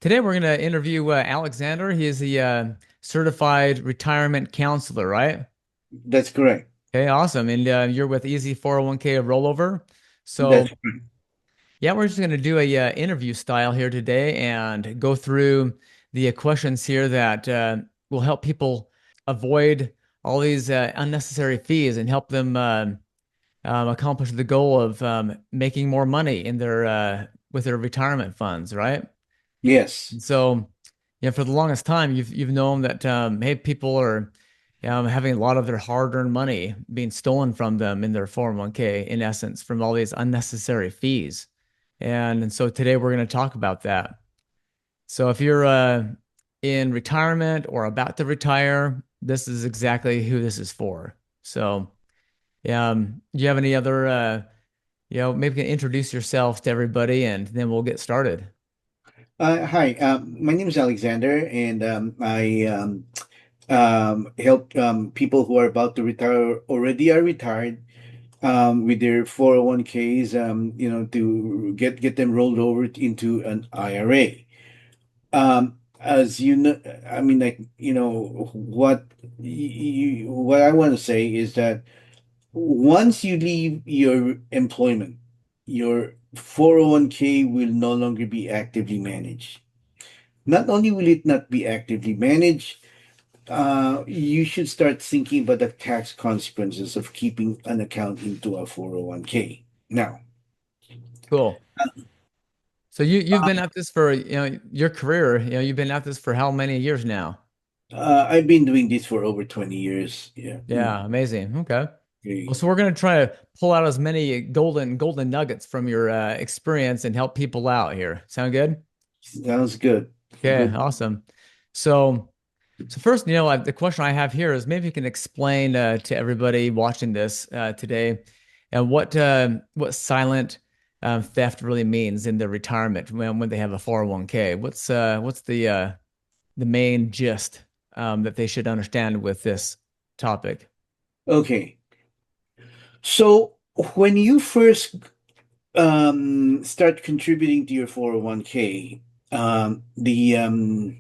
Today we're going to interview Alexander. He is the certified retirement counselor, right? That's correct. Okay, awesome. And you're with Easy 401k rollover. So That's correct. yeah, we're just going to do a interview style here today and go through the questions here that will help people avoid all these unnecessary fees and help them accomplish the goal of making more money in their with their retirement funds, right? Yes. So, yeah, for the longest time, you've known that hey, people are having a lot of their hard-earned money being stolen from them in their 401k, in essence, from all these unnecessary fees. And so today we're going to talk about that. So if you're in retirement or about to retire, this is exactly who this is for. So, do you have any other maybe you can introduce yourself to everybody and then we'll get started. Hi. My name is Alexander, and I help people who are about to retire, already are retired, with their 401ks, to get them rolled over into an IRA. As you know, I mean, like, what I want to say is that once you leave your employment, your 401k will no longer be actively managed. Not only will it not be actively managed, you should start thinking about the tax consequences of keeping an account into a 401k. Now, Cool. So you've been at this for, your career, you've been at this for how many years now? I've been doing this for over 20 years. Yeah. Yeah, amazing. Okay. Well, Okay. so we're gonna try to pull out as many golden nuggets from your experience and help people out here. Sound good? Sounds good. Okay, Good. awesome. So so first, the question I have here is maybe you can explain to everybody watching this today, and what silent theft really means in their retirement when they have a 401k. What's the main gist that they should understand with this topic? Okay. So when you first start contributing to your 401k, the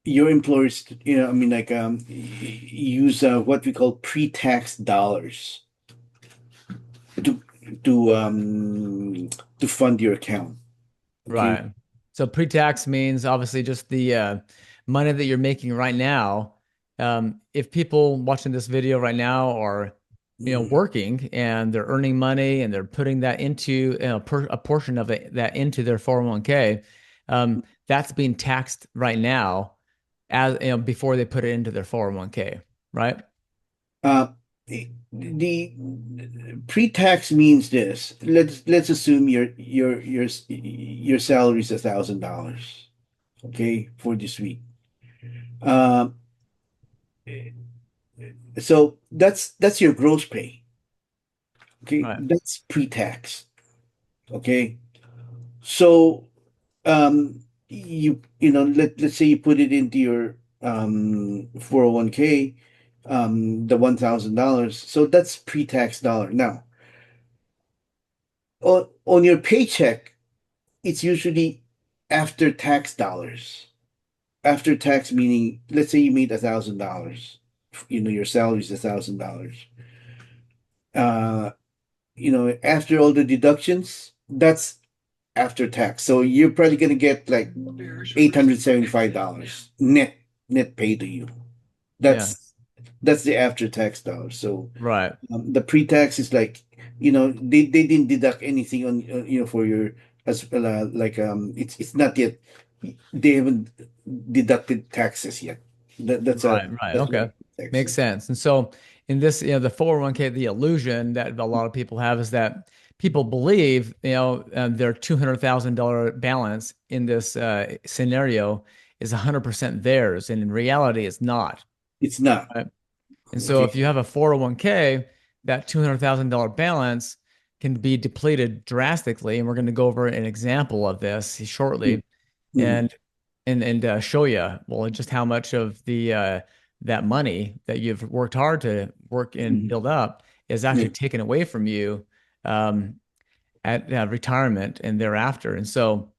your employers, I mean, like, use what we call pre-tax dollars to to um to fund your account. Okay. Right. So pre-tax means obviously just the money that you're making right now. If people watching this video right now are, Mm. working and they're earning money and they're putting that into, a portion of it that into their 401k, that's being taxed right now as before they put it into their 401k, right? Uh, the pre-tax means this. Let's assume your salary is $1,000. Okay, for this week. Um, so that's your gross pay. Okay, Right. that's pre-tax. Okay, so let's say you put it into your 401k, the $1,000. So that's pre-tax dollar. Now, on your paycheck, it's usually after tax dollars. After tax meaning, let's say you made $1,000. Your salary is $1,000. Uh, after all the deductions, that's after tax. So you're probably going to get like $875 net pay to you. Yeah. That's the after tax dollars. So Right. the pre-tax is like, they didn't deduct anything on, for your, as like, it's not yet, they haven't deducted taxes yet. Right, right. That's what Okay. tax Makes is. sense. And so in this, the 401k, the illusion that a lot of people have is that people believe, their $200,000 balance in this scenario is 100% theirs. And in reality, it's not. It's not. Right. And so Okay. if you have a 401k, that $200,000 balance can be depleted drastically. And we're going to go over an example of this Mm, shortly mm, and show you well just how much of the that money that you've worked hard to work and mm, build up is actually mm, taken away from you um, at retirement and thereafter. And so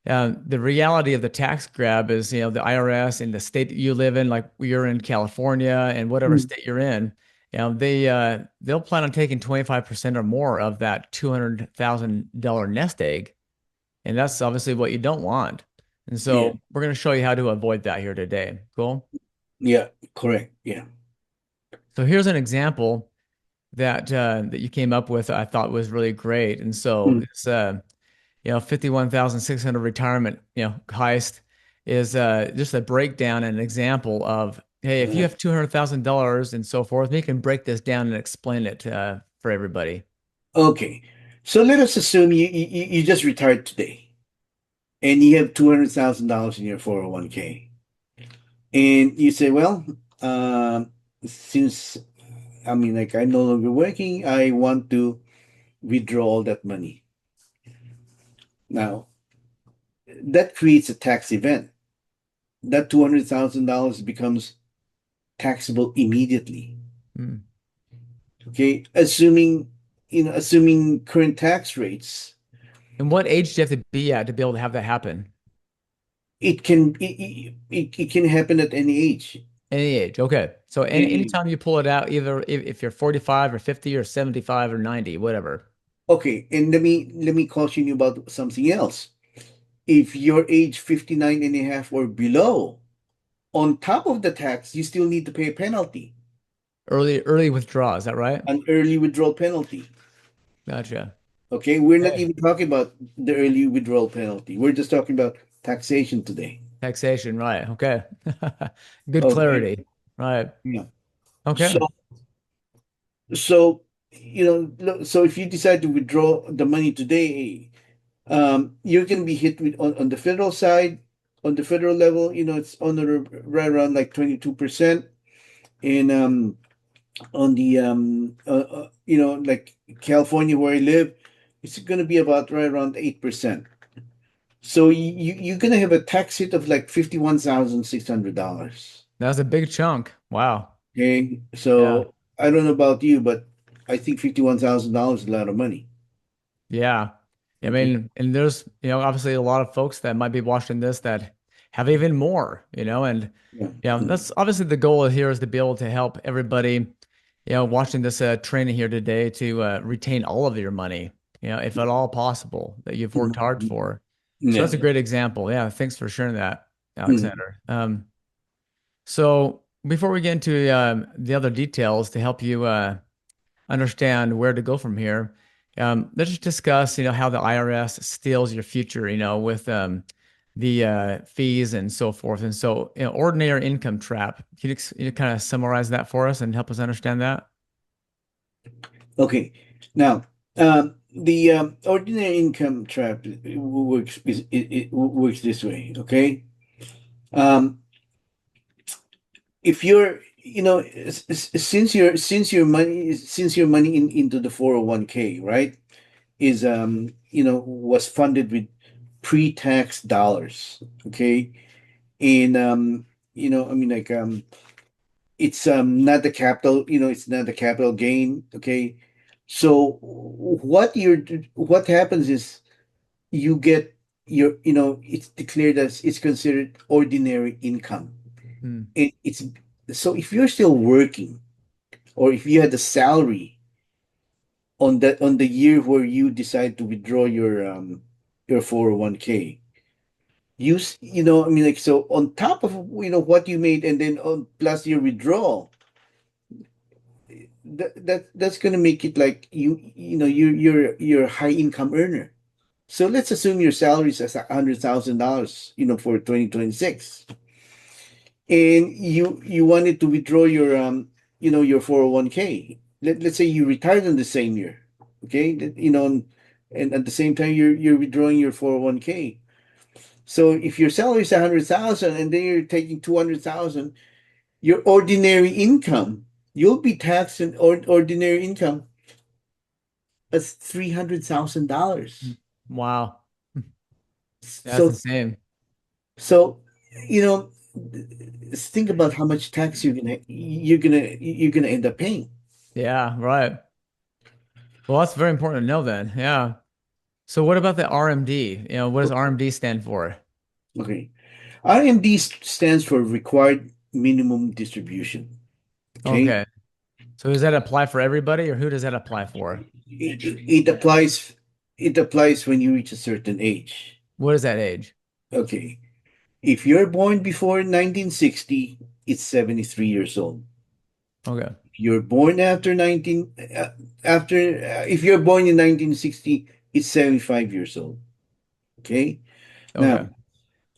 The reality of the tax grab is, the IRS in the state that you live in, like you're in California and whatever Mm. state you're in, they'll plan on taking 25% or more of that $200,000 nest egg. And that's obviously what you don't want. And Yeah, so we're going to show you how to avoid that here today. Cool. yeah, correct. Yeah. So here's an example that you came up with I thought was really great. And so Mm. it's 51,600 retirement, heist is just a breakdown and an example of, hey, if you Uh, have $200,000 and so forth, we can break this down and explain it for everybody. okay. So let us assume you just retired today and you have $200,000 in your 401k. And you say, well, since I mean, like I'm no longer working, I want to withdraw all that money. Now, that creates a tax event. That $200,000 becomes taxable immediately. Hmm. Okay, assuming current tax rates, And what age do you have to be at to be able to have that happen? it can happen at any age. Any age. Okay. So Eh, anytime you pull it out, either if you're 45 or 50 or 75 or 90, whatever. Okay, and let me caution you about something else. If you're age 59 and a half or below, on top of the tax, you still need to pay a penalty, Early withdrawal, is that right? an early withdrawal penalty. Gotcha. Okay, we're not Okay. even talking about the early withdrawal penalty. We're just talking about taxation today. Taxation, right. Okay. Good Okay. clarity. Right. Yeah. So, Okay. so so if you decide to withdraw the money today, you're going to be hit with on the federal side, on the federal level. It's on the right around like 22%, and on the like California where I live, it's going to be about right around 8%. So you're going to have a tax hit of like $51,600. That was a big chunk. Wow. Okay, Yeah. so I don't know about you, but I think $51,000 is a lot of money. Yeah. I Okay. mean, and there's, obviously a lot of folks that might be watching this that have even more, and Yeah. yeah, that's obviously the goal here is to be able to help everybody, watching this training here today to retain all of your money, if at all possible that you've worked hard Mhm. for. So Yeah. that's a great example. Yeah. Thanks for sharing that, Mhm. Alexander. So before we get into the other details to help you understand where to go from here, let's just discuss, how the IRS steals your future, with the fees and so forth. And so, ordinary income trap. Can you kind of summarize that for us and help us understand that? Okay. Now, the ordinary income trap it works this way. Okay. Um, if you're, since your money into the 401k, right, is was funded with pre-tax dollars. Okay. And I mean, like, it's not the capital, it's not the capital gain. Okay. So what happens is you get it's declared as, it's considered ordinary income. Hmm. And it's, so if you're still working, or if you had a salary on the year where you decide to withdraw your 401k, I mean, like, so on top of what you made, and then on plus your withdrawal, that's going to make it like you're a high income earner. So let's assume your salary is $100,000, for 2026, and you wanted to withdraw your 401k. Let's say you retired in the same year. Okay, and at the same time you're withdrawing your 401k. So if your salary is 100,000 and then you're taking 200,000, your ordinary income, you'll be taxed in ordinary income as $300,000. Wow. That's So insane. so you know think about how much tax you're gonna end up paying. Yeah, right. Well, that's very important to know then. Yeah. So what about the RMD? What does RMD stand for? Okay. RMD stands for required minimum distribution. Okay. Okay. So does that apply for everybody or who does that apply for? It applies when you reach a certain age. What is that age? Okay. If you're born before 1960, it's 73 years old. Okay. If you're born after 19 after if you're born in 1960, it's 75 years old. Okay? Now,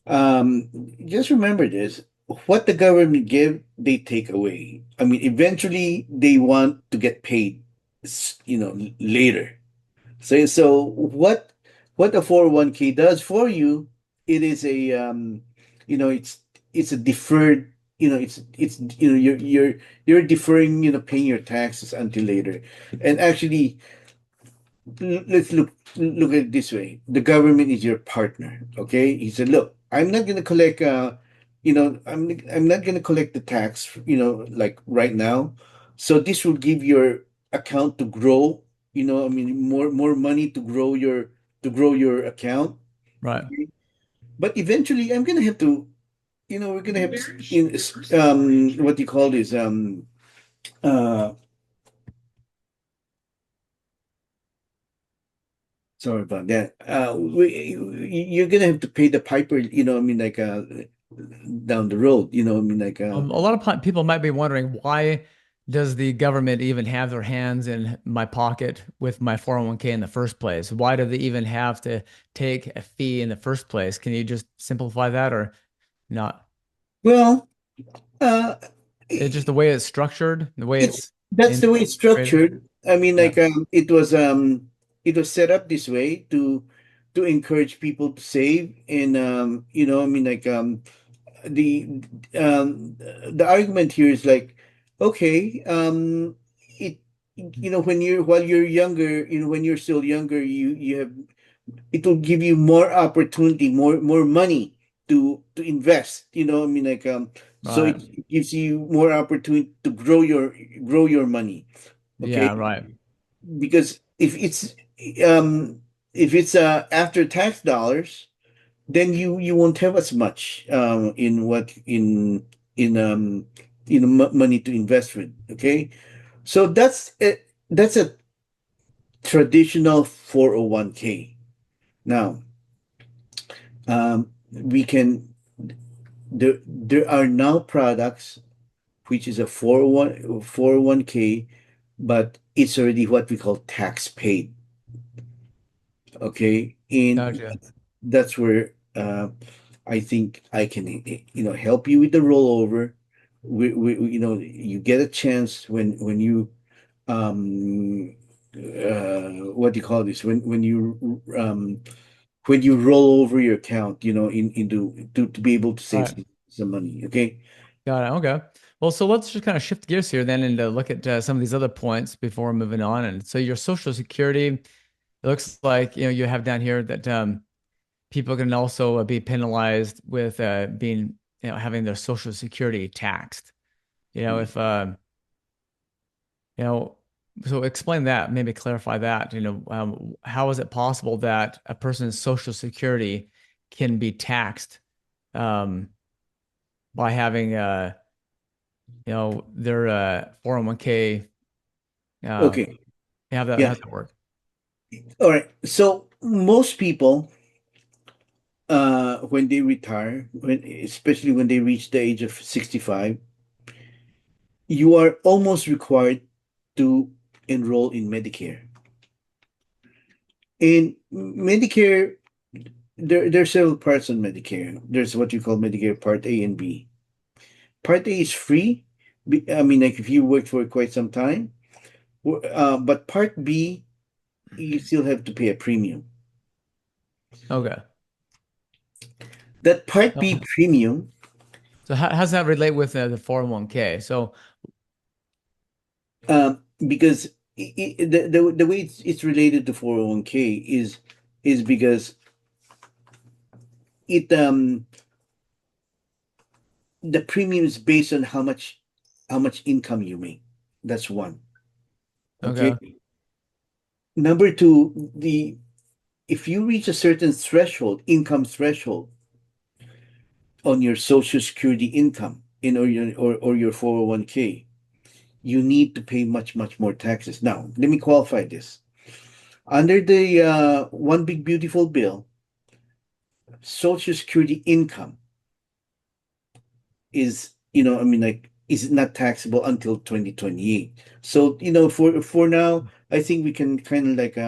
Okay. just remember this. What the government give, they take away. I mean, eventually they want to get paid, later. So what a 401k does for you, it is a it's a deferred, you're deferring, paying your taxes until later. And actually, let's look at it this way. The government is your partner, okay? He said, "Look, I'm not going to collect I'm not going to collect the tax, like right now. So this will give your account to grow, I mean more money to grow your account, Right. okay? But eventually I'm going to have to, we're going to have what do you call this uh sorry about that. You're gonna have to pay the piper, I mean, like down the road, I mean, like A lot of people might be wondering why does the government even have their hands in my pocket with my 401k in the first place? Why do they even have to take a fee in the first place? Can you just simplify that or not? well, uh, It's just the way it's structured, the way it's it's that's the way it's integrated. structured. I mean, Yeah. like it was set up this way to encourage people to save, and I mean, like the the argument here is like, okay, it when you're while you're younger, when you're still younger, you have it will give you more opportunity, more money to invest. I mean, like so Right. it gives you more opportunity to grow your money. Okay, Yeah, right. because um if it's after tax dollars, then you won't have as much money to invest with. Okay, so that's a traditional 401k. Now, we can there are now products which is a 401k, but it's already what we call tax paid. Okay, and Gotcha. that's where I think I can help you with the rollover. You get a chance when you what do you call this, when you roll over your account, into to be able to save Right. some money. Okay. Got it. Okay. Well, so let's just kind of shift gears here then and look at some of these other points before moving on. And so your Social Security, it looks like you have down here that people can also be penalized with being having their Social Security taxed. If you know, so explain that, maybe clarify that. How is it possible that a person's Social Security can be taxed um, by having their 401k. Okay. How's Yeah. that work? All right. So most people, when they retire, especially when they reach the age of 65, you are almost required to enroll in Medicare. In Medicare, there are several parts on Medicare. There's what you call Medicare Part A and B. Part A is free. I mean, like if you worked for quite some time. But Part B, you still have to pay a premium. Okay. That Part So, B premium, how does that relate with the 401k? So, because the way it's related to 401k is because it the premium is based on how much income you make. That's one. Okay. okay. Number two, the if you reach a certain threshold, income threshold on your Social Security income or your 401k, you need to pay much, much more taxes. Now, let me qualify this. Under the One Big Beautiful Bill, Social Security income is, is not taxable until 2028. So, for now, I think we can kind of like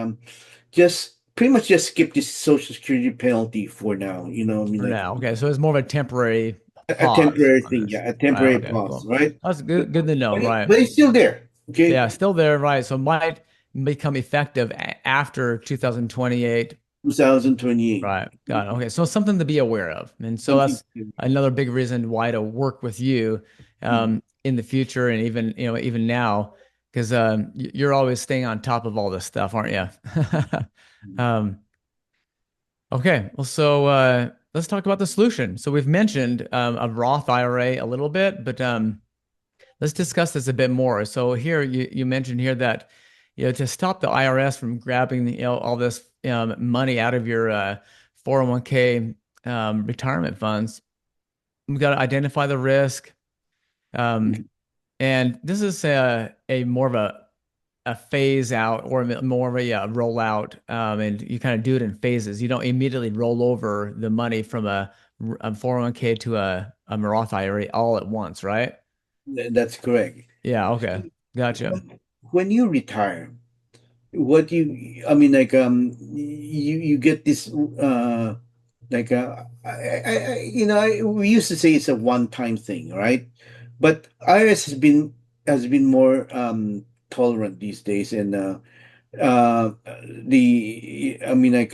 just pretty much just skip this Social Security penalty for now. For now. Okay, so it's more of a temporary a pause temporary on thing, this. yeah, a Right. temporary Okay, pause, cool. right? That's But, good to know, right? but it's still there. Okay, Yeah, still there, right? So might become effective after 2028. 2028. Right. Got it. Okay. So something to be aware of. And so Something. that's another big reason why to work with you Mhm. in the future and even, even now, because you're always staying on top of all this stuff, aren't you? Um, okay. Well, so let's talk about the solution. So we've mentioned a Roth IRA a little bit, but let's discuss this a bit more. So here you mentioned here that to stop the IRS from grabbing all this money out of your 401k retirement funds, we got to identify the risk. Um, and this is a more of a phase out or more of a rollout. And you kind of do it in phases. You don't immediately roll over the money from a 401k to a Roth IRA all at once, right? That's correct. Yeah, okay. Gotcha. When you retire, what I mean, like, you get this, like, we used to say it's a one-time thing, right? But IRS has been more tolerant these days, and I mean, like,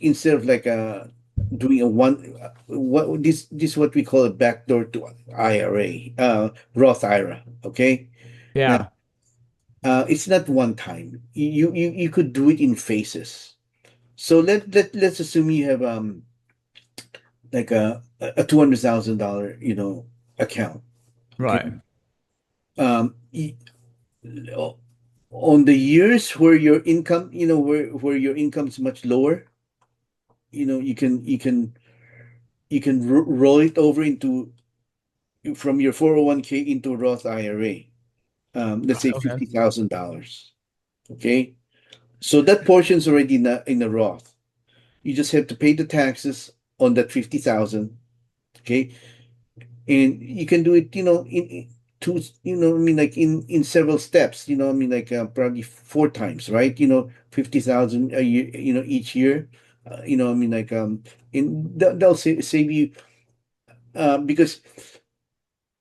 instead of like doing a one, what this what we call a backdoor to IRA, Roth IRA. Okay, now, Yeah. it's not one time. You could do it in phases. So let's assume you have like a $200,000 account. Okay. Right. Um, on the years where your income, where your income is much lower, you can roll it over into from your 401k into Roth IRA. Let's say Okay. $50,000. Okay, so that portion's already in a Roth. You just have to pay the taxes on that 50,000. Okay, and you can do it, in two, like in several steps. Like probably four times, right? 50,000 a year, each year. Like they'll save you, because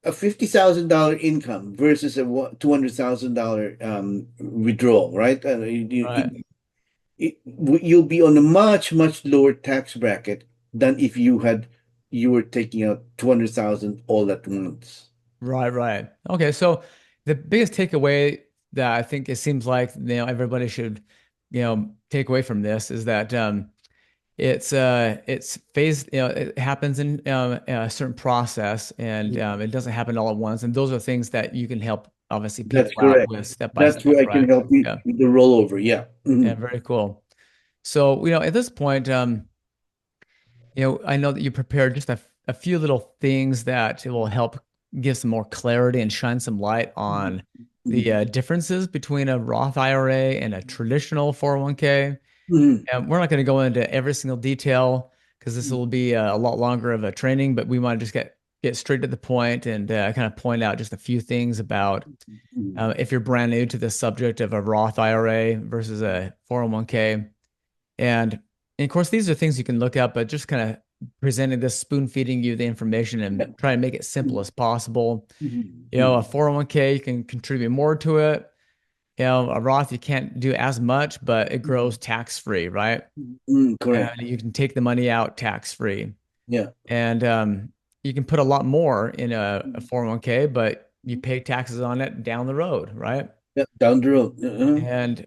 a $50,000 income versus a $200,000 withdrawal, right? Right. You'll be on a much, much lower tax bracket than if you were taking out 200,000 all at once. Right. Right. Okay. So the biggest takeaway that I think it seems like everybody should take away from this is that it's phased, it happens in a certain process, and it doesn't happen all at once, and those are things that you can help obviously That's people out correct. with step by That's step, where I can right? help you Yeah. with the rollover. Yeah. Yeah. Very cool. So at this point, I know that you prepared just a few little things that will help give some more clarity and shine some light on the Mhm. differences between a Roth IRA and a traditional 401k. Mhm. And we're not going to go into every single detail because this will be a lot longer of a training, but we want to just get straight to the point and kind of point out just a few things about Mhm. if you're brand new to the subject of a Roth IRA versus a 401k. And of course, these are things you can look up, but just kind of presenting this, spoon feeding you the information and try to make it simple as possible. Mhm. A 401k, you can contribute more to it. A Roth, you can't do as much, but it grows Mhm. tax free, right? And Correct. you can take the money out tax free. Yeah. And you can put a lot more in a 401k, but you pay taxes on it down the road, right? Yeah. Down the road. And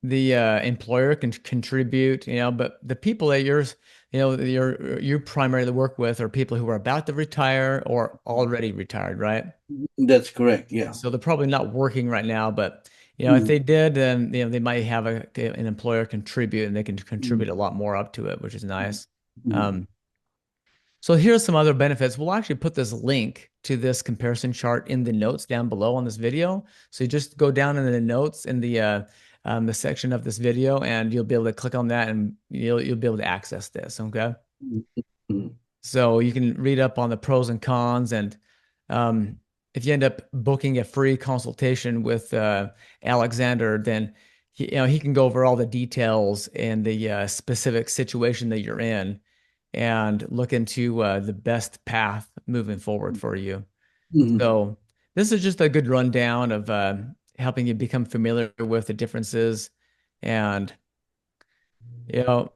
the employer can contribute, but the people that you primarily work with are people who are about to retire or already retired, right? That's correct. Yeah. So they're probably not working right now, but If mm, they did, then they might have an employer contribute, and they can mm, contribute a lot more up to it, which is mm, nice. mm, Um, so here's some other benefits. We'll actually put this link to this comparison chart in the notes down below on this video. So you just go down in the notes in the section of this video, and you'll be able to click on that, and you'll be able to access this. Okay. mm, mm, So you can read up on the pros and cons, and um, if you end up booking a free consultation with Alexander, then he can go over all the details and the specific situation that you're in, and look into the best path moving forward for you. mm. So this is just a good rundown of helping you become familiar with the differences, and you know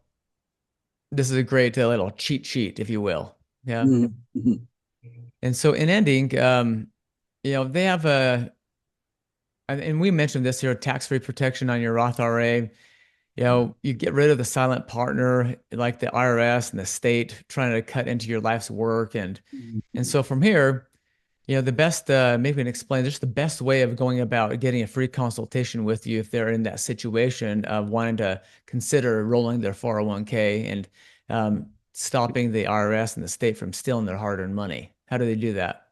this is a great little cheat sheet, if you will. Yeah. Mhm, mhm, And so in ending, they have and we mentioned this here, tax-free protection on your Roth IRA. You get rid of the silent partner like the IRS and the state trying to cut into your life's work. And mhm. so from here, the best, maybe we can explain just the best way of going about getting a free consultation with you if they're in that situation of wanting to consider rolling their 401k and stopping the IRS and the state from stealing their hard-earned money. How do they do that?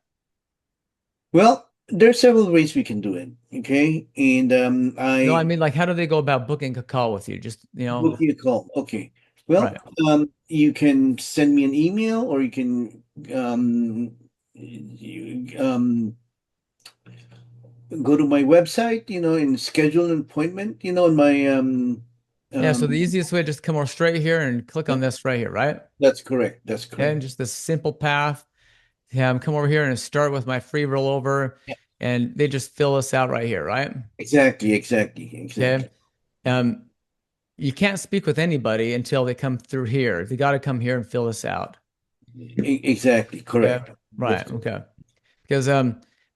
Well, there are several ways we can do it. Okay, and No, I I mean, like, how do they go about booking a call with you? Just, book you a call. Okay, well, right. you can send me an email, or you can go to my website, and schedule an appointment, on my Yeah, so the um. easiest way, just come over straight here and click on Yep, this right here, right? that's correct. That's Okay, correct. and just this simple path. Yeah, come over here and start with my free rollover, Yeah, and they just fill this out right here, right? exactly, exactly, Okay. exactly. Um, you can't speak with anybody until they come through here. They got to come here and fill this out. Exactly, Yeah. correct. That's Right. correct. Okay. Because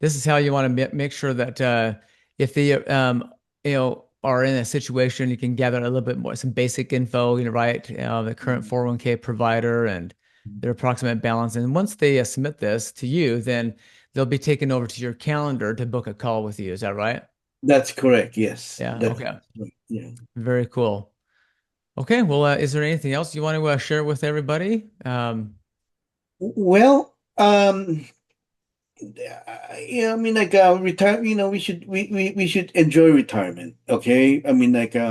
this is how you want to make sure that if they are in a situation, you can gather a little bit more, some basic info, right? The current 401k provider and their approximate balance. And once they submit this to you, then they'll be taken over to your calendar to book a call with you. Is that right? That's correct. Yes, Yeah. that's Okay. right. Yeah. Very cool. Okay. Well, is there anything else you want to share with everybody? Well, yeah, I mean, like, retire. We should enjoy retirement. Okay, I mean, like, Yeah.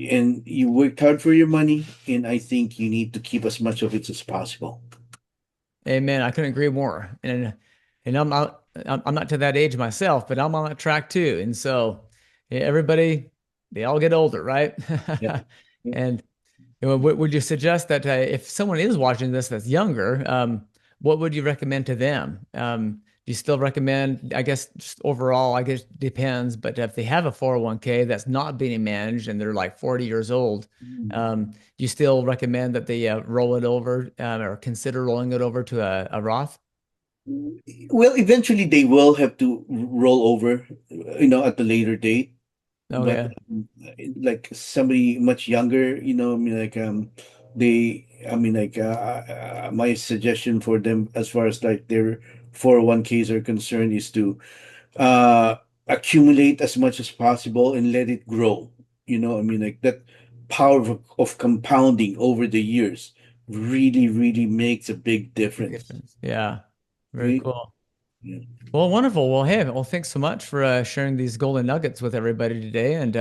and you worked hard for your money, and I think you need to keep as much of it as possible. Amen. I couldn't agree more. And I'm not to that age myself, but I'm on that track too. And so yeah, everybody, they all get older, right? Yeah. Yeah. And would you suggest that if someone is watching this that's younger, what would you recommend to them? Do you still recommend, I guess, just overall, I guess depends, but if they have a 401k that's not being managed and they're like 40 years old, do you still recommend that they roll it over or consider rolling it over to a Roth? Well, eventually they will have to roll over, at the later date. But Okay. like somebody much younger, I mean, like, I mean, like, my suggestion for them as far as like their 401ks are concerned is to uh accumulate as much as possible and let it grow. I mean, like, that power of compounding over the years really, really makes a big Big difference. difference. Yeah. Very Okay? cool. Yeah. Well, wonderful. Well, hey, well, thanks so much for sharing these golden nuggets with everybody today. And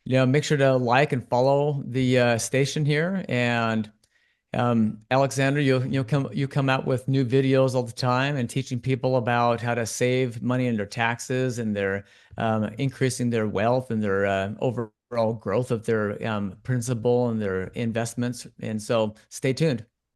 make sure to like and follow the station here. And Alexander, you come out with new videos all the time and teaching people about how to save money in their taxes and their increasing their wealth and their overall growth of their principal and their investments. And so, stay tuned.